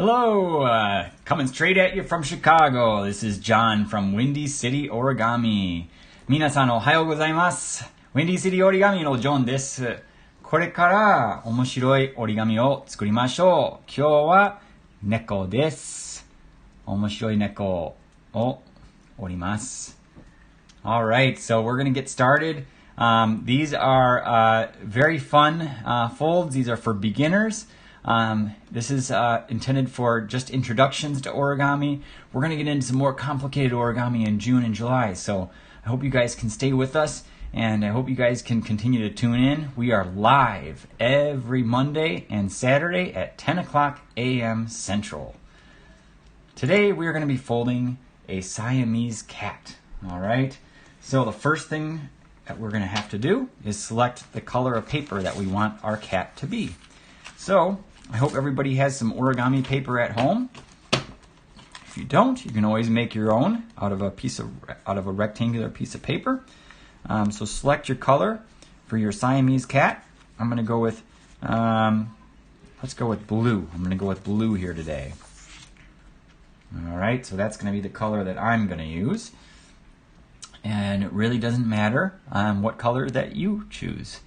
Hello, coming straight at you from Chicago. This is John from Windy City Origami. 皆さんおはようございます。Windy City Origami のジョンです。これから面白い折り紙を作りましょう。今日は猫です。面白い猫を折ります。Alright, so we're going to get started. These are very fun folds. These are for beginners. This is intended for just introductions to origami. We're going to get into some more complicated origami in June and July. So I hope you guys can stay with us, and I hope you guys can continue to tune in. We are live every Monday and Saturday at 10 o'clock a.m. Central. Today we are going to be folding a Siamese cat. All right. So the first thing that we're going to have to do is select the color of paper that we want our cat to be. So I hope everybody has some origami paper at home. If you don't, you can always make your own out of a rectangular piece of paper. So select your color for your Siamese cat. I'm going to go with let's go with blue. I'm going to go with blue here today. All right, so that's going to be the color that I'm going to use. And it really doesn't matter what color that you choose.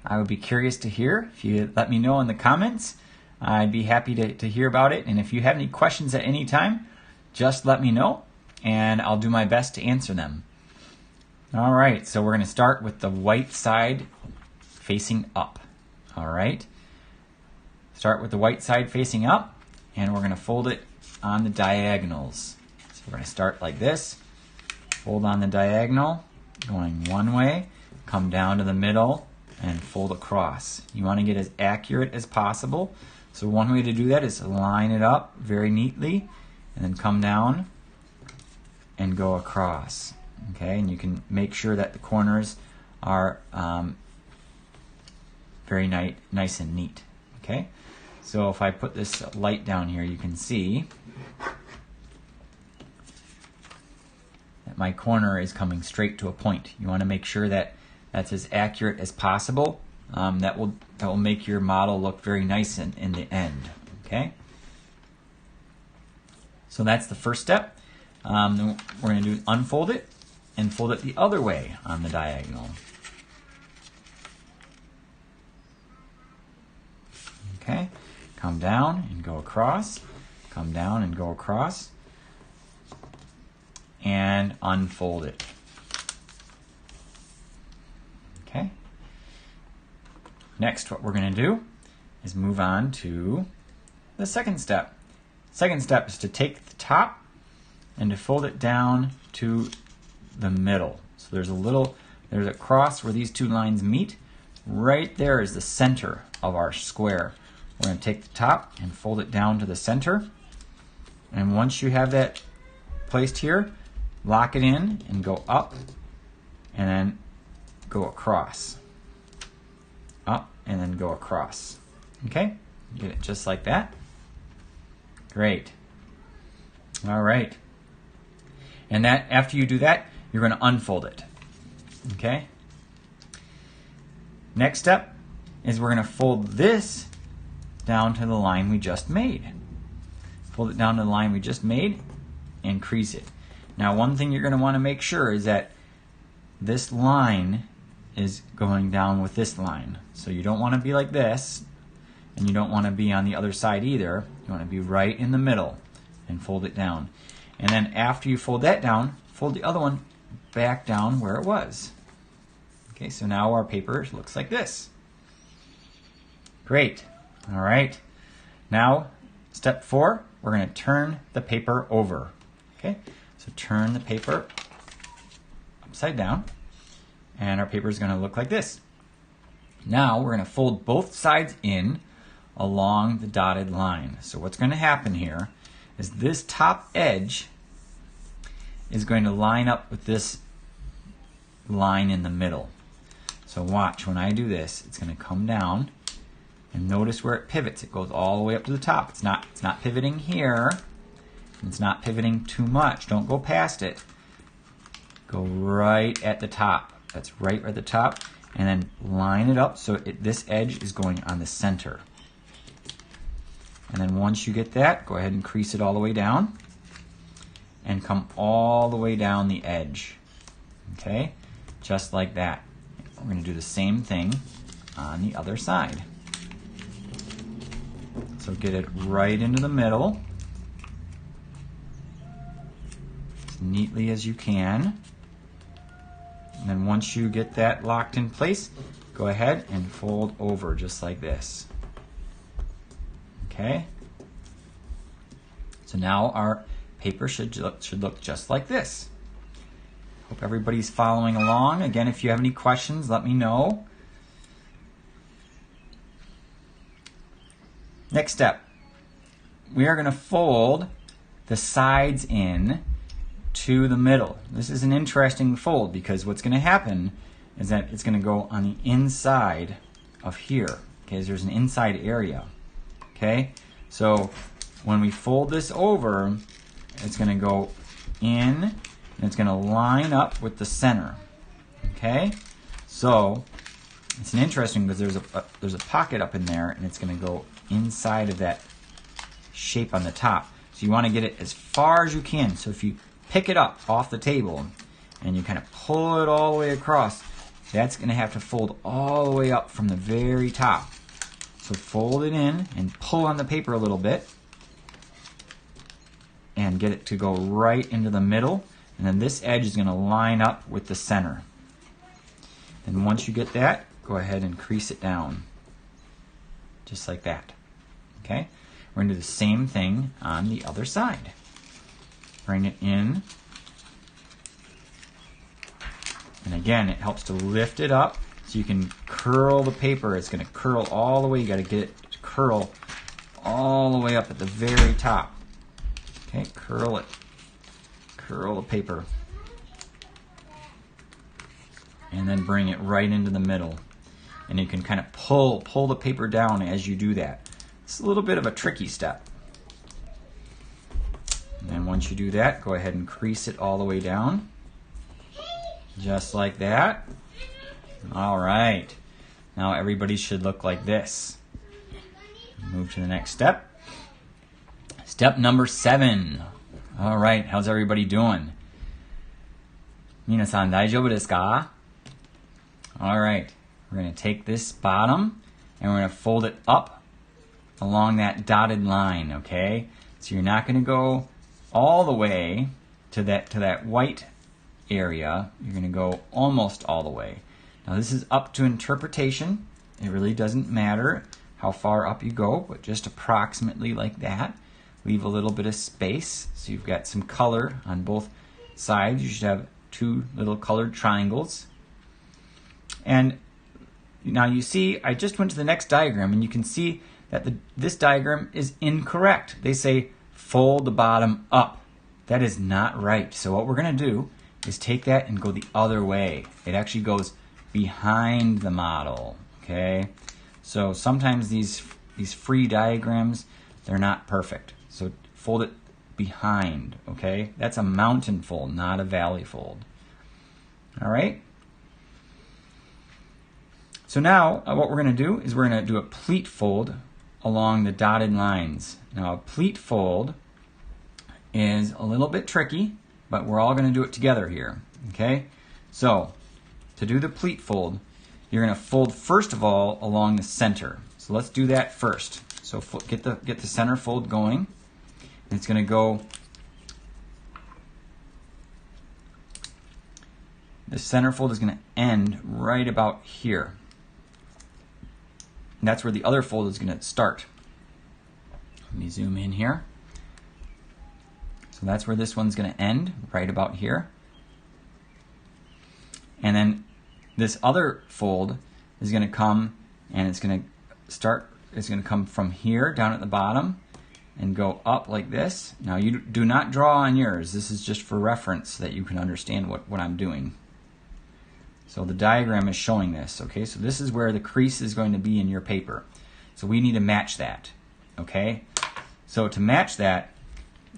I would be curious to hear if you let me know in the comments. I'd be happy to hear about it. And if you have any questions at any time, just let me know, and I'll do my best to answer them. All right, so we're going to start with the white side facing up. All right. Start with the white side facing up, and we're going to fold it on the diagonals. So we're going to start like this. Fold on the diagonal, going one way, come down to the middle, and fold across. You want to get as accurate as possible. So one way to do that is to line it up very neatly and then come down and go across. Okay, and you can make sure that the corners are very nice and neat. Okay, so if I put this light down here, you can see that my corner is coming straight to a point. You want to make sure that that's as accurate as possible. That will make your model look very nice in the end. Okay. So that's the first step. Then we're going to unfold it and fold it the other way on the diagonal. Okay. Come down and go across. Come down and go across. And unfold it. Okay. Next, what we're going to do is move on to the second step. Second step is to take the top and to fold it down to the middle. So there's a cross where these two lines meet. Right there is the center of our square. We're going to take the top and fold it down to the center. And once you have that placed here, lock it in and go up and then go across. Up and then go across. Okay? Get it just like that. Great. All right. And that after you do that, you're going to unfold it. Okay? Next step is we're going to fold this down to the line we just made. Fold it down to the line we just made and crease it. Now, one thing you're going to want to make sure is that this line is going down with this line. So you don't want to be like this, and you don't want to be on the other side either. You want to be right in the middle and fold it down. And then after you fold that down, fold the other one back down where it was. Okay, so now our paper looks like this. Great. All right. Now, step 4, we're going to turn the paper over. Okay, so turn the paper upside down, and our paper is going to look like this. Now we're going to fold both sides in along the dotted line. So what's going to happen here is this top edge is going to line up with this line in the middle. So watch, when I do this, it's going to come down, and notice where it pivots. It goes all the way up to the top. It's not pivoting here. It's not pivoting too much. Don't go past it. Go right at the top. That's right at the top. And then line it up so this edge is going on the center. And then once you get that, go ahead and crease it all the way down and come all the way down the edge. Okay, just like that. We're going to do the same thing on the other side. So get it right into the middle as neatly as you can. And then once you get that locked in place, go ahead and fold over just like this. Okay? So now our paper should look just like this. Hope everybody's following along. Again, if you have any questions, let me know. Next step, we are going to fold the sides in to the middle. This is an interesting fold because what's going to happen is that it's going to go on the inside of here. Okay, there's an inside area. Okay, so when we fold this over, it's going to go in and it's going to line up with the center. Okay, so it's an interesting because there's a pocket up in there and it's going to go inside of that shape on the top. So you want to get it as far as you can. So if you pick it up off the table and you kind of pull it all the way across, that's going to have to fold all the way up from the very top. So fold it in and pull on the paper a little bit and get it to go right into the middle. And then this edge is going to line up with the center. And once you get that, go ahead and crease it down. Just like that. Okay? We're going to do the same thing on the other side. Bring it in. And again, it helps to lift it up so you can curl the paper. It's going to curl all the way. You got to get it to curl all the way up at the very top. Okay, curl it. Curl the paper. And then bring it right into the middle. And you can kind of pull the paper down as you do that. It's a little bit of a tricky step. And then once you do that, go ahead and crease it all the way down. Just like that. All right. Now everybody should look like this. Move to the next step. Step number 7. All right, how's everybody doing? Minasan, daijoubu desu ka? All right, we're going to take this bottom and we're going to fold it up along that dotted line, okay? So you're not going to go all the way to that white area. You're going to go almost all the way. Now this is up to interpretation. It really doesn't matter how far up you go, but just approximately like that. Leave a little bit of space so you've got some color on both sides. You should have 2 little colored triangles. And now you see, I just went to the next diagram and you can see that this diagram is incorrect. They say fold the bottom up. That is not right. So what we're going to do is take that and go the other way. It actually goes behind the model. Okay? So sometimes these free diagrams, they're not perfect. So fold it behind, okay? That's a mountain fold, not a valley fold. All right? So now what we're going to do is we're going to do a pleat fold along the dotted lines. Now a pleat fold is a little bit tricky, but we're all going to do it together here, okay? So to do the pleat fold, you're going to fold first of all along the center. So let's do that first. So get the center fold going. It's going to go, the center fold is going to end right about here. And that's where the other fold is going to start. Let me zoom in here. So that's where this one's going to end, right about here. And then this other fold is going to come and it's going to come from here down at the bottom and go up like this. Now you do not draw on yours. This is just for reference so that you can understand what I'm doing. So the diagram is showing this, okay? So this is where the crease is going to be in your paper. So we need to match that, okay? So to match that,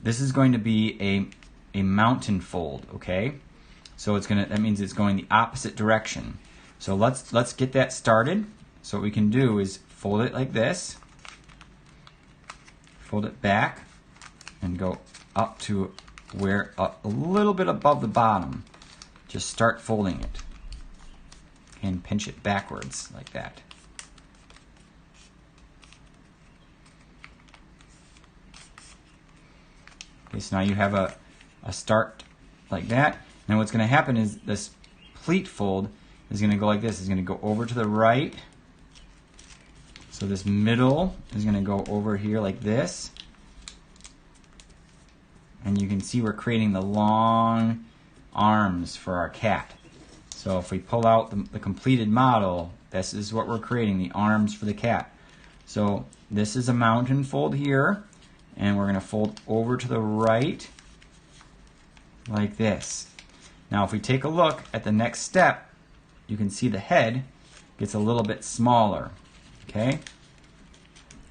this is going to be a mountain fold, okay? So that means it's going the opposite direction. So let's get that started. So what we can do is fold it like this. fold it back and go up to where a little bit above the bottom. Just start folding it. And pinch it backwards like that. Okay, so now you have a start like that. Now what's going to happen is this pleat fold is going to go like this. It's going to go over to the right. So this middle is going to go over here like this. And you can see we're creating the long arms for our cat. So if we pull out the completed model, this is what we're creating, the arms for the cat. So this is a mountain fold here, and we're going to fold over to the right like this. Now if we take a look at the next step, you can see the head gets a little bit smaller. Okay?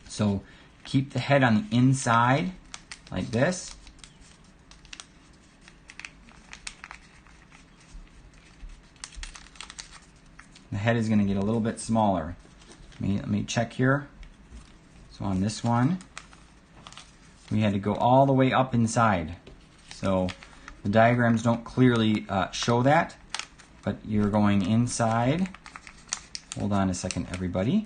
So keep the head on the inside like this. The head is going to get a little bit smaller. Let me check here. So on this one, we had to go all the way up inside. So the diagrams don't clearly show that, but you're going inside. Hold on a second, everybody.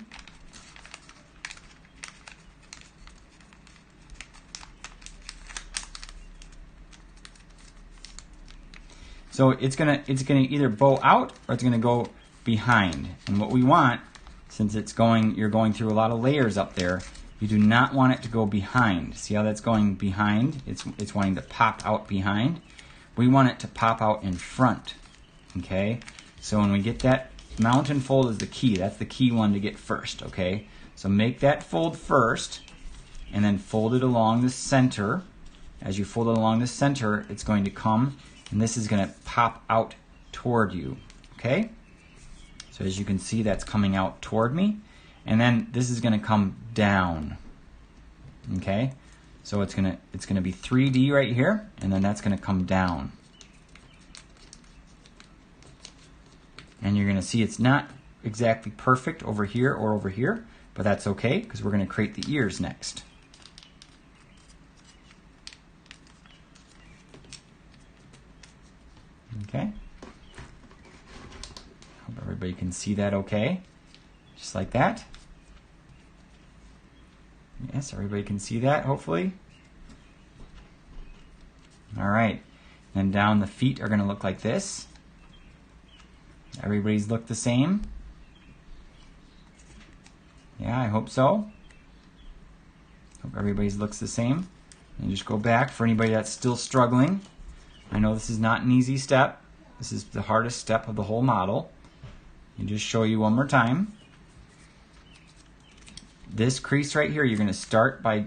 So it's gonna either bow out or it's gonna go behind. And what we want, since you're going through a lot of layers up there, you do not want it to go behind. See how that's going behind? It's wanting to pop out behind. We want it to pop out in front. Okay? So when we get that mountain fold is the key. That's the key one to get first. Okay? So make that fold first and then fold it along the center. As you fold it along the center, it's going to come and this is going to pop out toward you. Okay? So as you can see, that's coming out toward me. And then this is going to come down. Okay? So it's going to be 3D right here, and then that's going to come down. And you're going to see it's not exactly perfect over here or over here, but that's okay because we're going to create the ears next. Okay? Hope everybody can see that okay. Just like that. Yes, everybody can see that, hopefully. All right. Then down the feet are going to look like this. Everybody's look the same? Yeah, I hope so. Hope everybody's looks the same. And just go back for anybody that's still struggling. I know this is not an easy step. This is the hardest step of the whole model. And just show you one more time. This crease right here, you're going to start by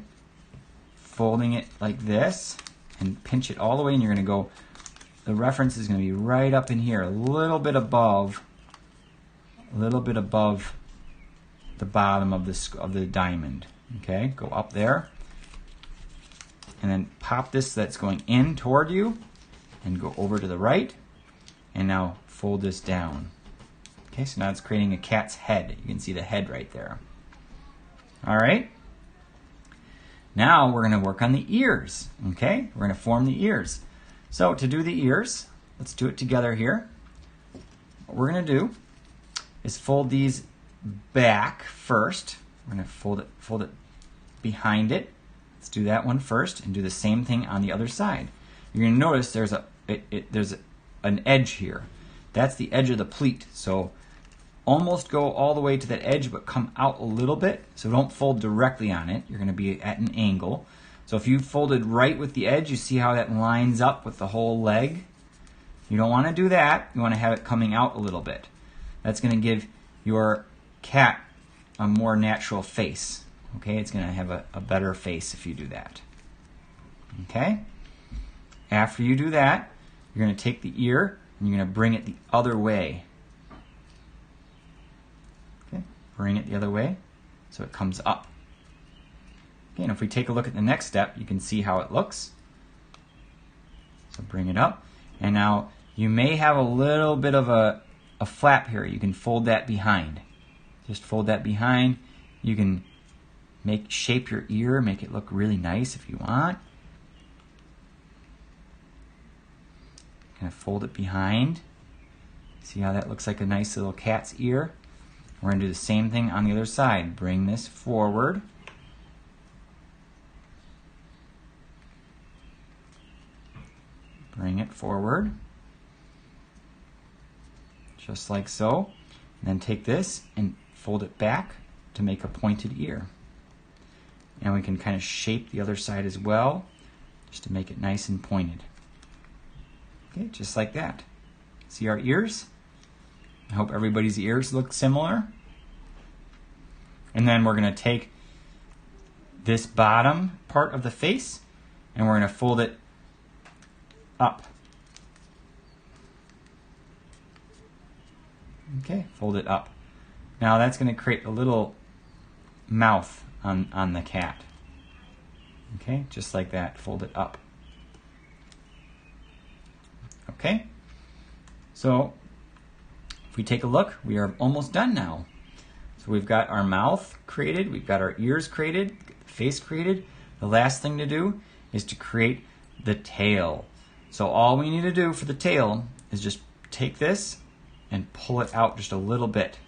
folding it like this and pinch it all the way, and you're going to go, the reference is going to be right up in here, a little bit above the bottom of the diamond. Okay, go up there and then pop this that's going in toward you and go over to the right, and now fold this down. Okay, so now it's creating a cat's head. You can see the head right there. All right. Now we're going to work on the ears. Okay, we're going to form the ears. So to do the ears, let's do it together here. What we're going to do is fold these back first. We're going to fold it behind it. Let's do that one first and do the same thing on the other side. You're going to notice there's an edge here. That's the edge of the pleat. So almost go all the way to that edge, but come out a little bit. So don't fold directly on it. You're going to be at an angle. So if you folded right with the edge, you see how that lines up with the whole leg? You don't want to do that. You want to have it coming out a little bit. That's going to give your cat a more natural face. Okay, it's going to have a better face if you do that. Okay? After you do that, you're going to take the ear and you're going to bring it the other way. Okay, bring it the other way so it comes up. Okay, and if we take a look at the next step, you can see how it looks. So bring it up. And now you may have a little bit of a flap here. You can fold that behind. Just fold that behind. You can shape your ear, make it look really nice if you want. Kind of fold it behind. See how that looks like a nice little cat's ear? We're going to do the same thing on the other side. Bring this forward. Bring it forward. Just like so. And then take this and fold it back to make a pointed ear. And we can kind of shape the other side as well, just to make it nice and pointed. Okay, just like that. See our ears? I hope everybody's ears look similar. And then we're going to take this bottom part of the face and we're going to fold it up. Okay, fold it up. Now that's going to create a little mouth on the cat. Okay, just like that. Fold it up. Okay, so if we take a look, we are almost done now. So we've got our mouth created, we've got our ears created, face created. The last thing to do is to create the tail. So all we need to do for the tail is just take this and pull it out just a little bit.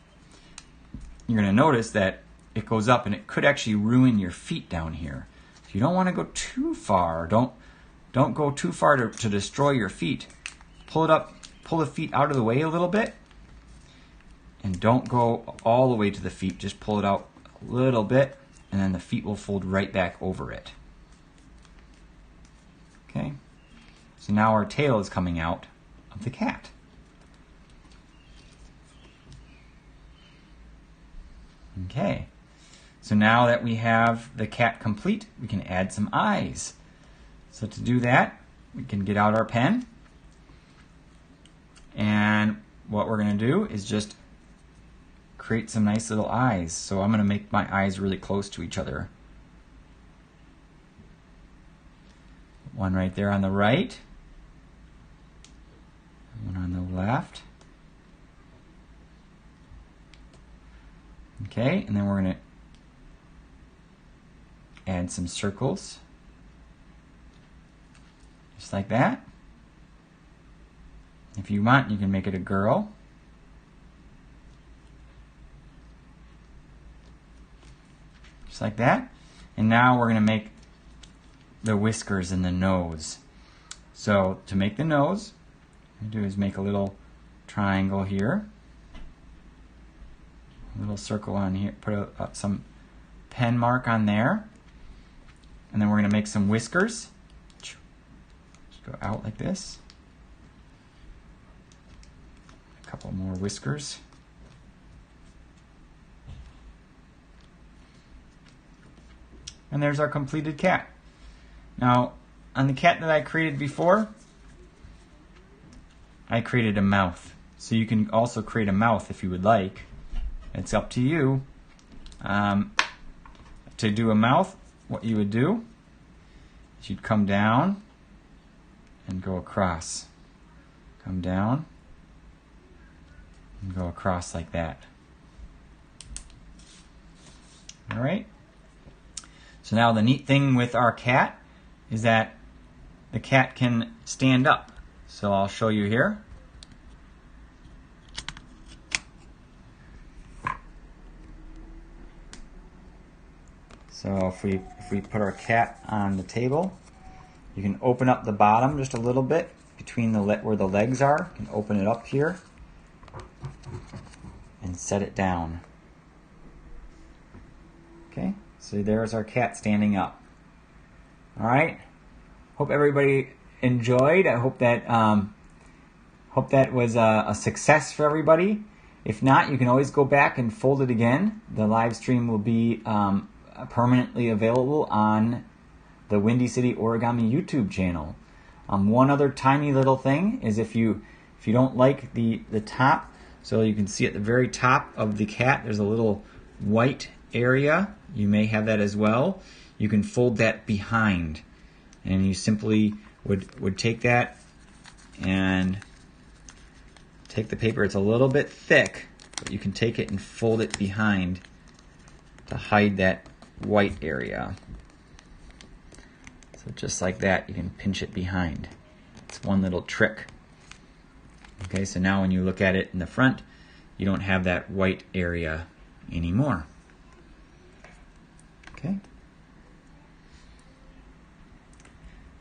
You're going to notice that it goes up and it could actually ruin your feet down here. So you don't want to go too far. Don't go too far to destroy your feet. Pull it up, pull the feet out of the way a little bit. And don't go all the way to the feet. Just pull it out a little bit and then the feet will fold right back over it. Okay? So now our tail is coming out of the cat. Okay. So now that we have the cat complete, we can add some eyes. So to do that, we can get out our pen. And what we're going to do is just create some nice little eyes. So I'm going to make my eyes really close to each other. One right there on the right. One on the left. Okay, and then we're going to add some circles. Just like that. If you want, you can make it a girl. Just like that. And now we're going to make the whiskers and the nose. So to make the nose, what we do is make a little triangle here. A little circle on here. Put some pen mark on there. And then we're going to make some whiskers. Just go out like this. A couple more whiskers. And there's our completed cat. Now, on the cat that I created before, I created a mouth. So you can also create a mouth if you would like. It's up to you. To do a mouth, what you would do is you'd come down and go across. Come down and go across like that. All right. So now the neat thing with our cat is that the cat can stand up. So I'll show you here. So if we put our cat on the table, you can open up the bottom just a little bit between where the legs are. You can open it up here and set it down. Okay, so there's our cat standing up. All right. Hope everybody enjoyed. I hope that was a success for everybody. If not, you can always go back and fold it again. The live stream will be permanently available on the Windy City Origami YouTube channel. One other tiny little thing is if you don't like the top, so you can see at the very top of the cat there's a little white area. You may have that as well. You can fold that behind, and you simply would take that and take the paper. It's a little bit thick, but you can take it and fold it behind to hide that white area. So just like that, you can pinch it behind. It's one little trick. Okay, so now when you look at it in the front, you don't have that white area anymore. Okay.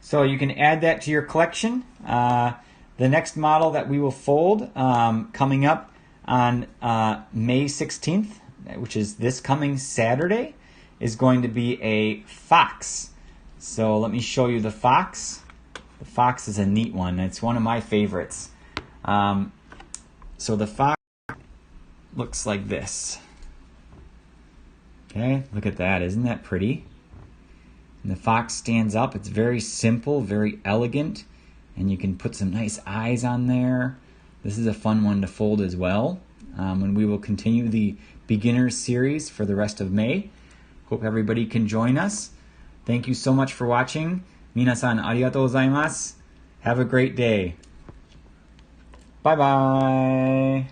So you can add that to your collection. The next model that we will fold coming up on May 16th, which is this coming Saturday, is going to be a fox. So let me show you the fox. The fox is a neat one. It's one of my favorites. So the fox looks like this. Okay, look at that. Isn't that pretty? And the fox stands up. It's very simple, very elegant, and you can put some nice eyes on there. This is a fun one to fold as well. And we will continue the beginners series for the rest of May. Hope everybody can join us. Thank you so much for watching. Minasan arigatou gozaimasu. Have a great day. Bye-bye.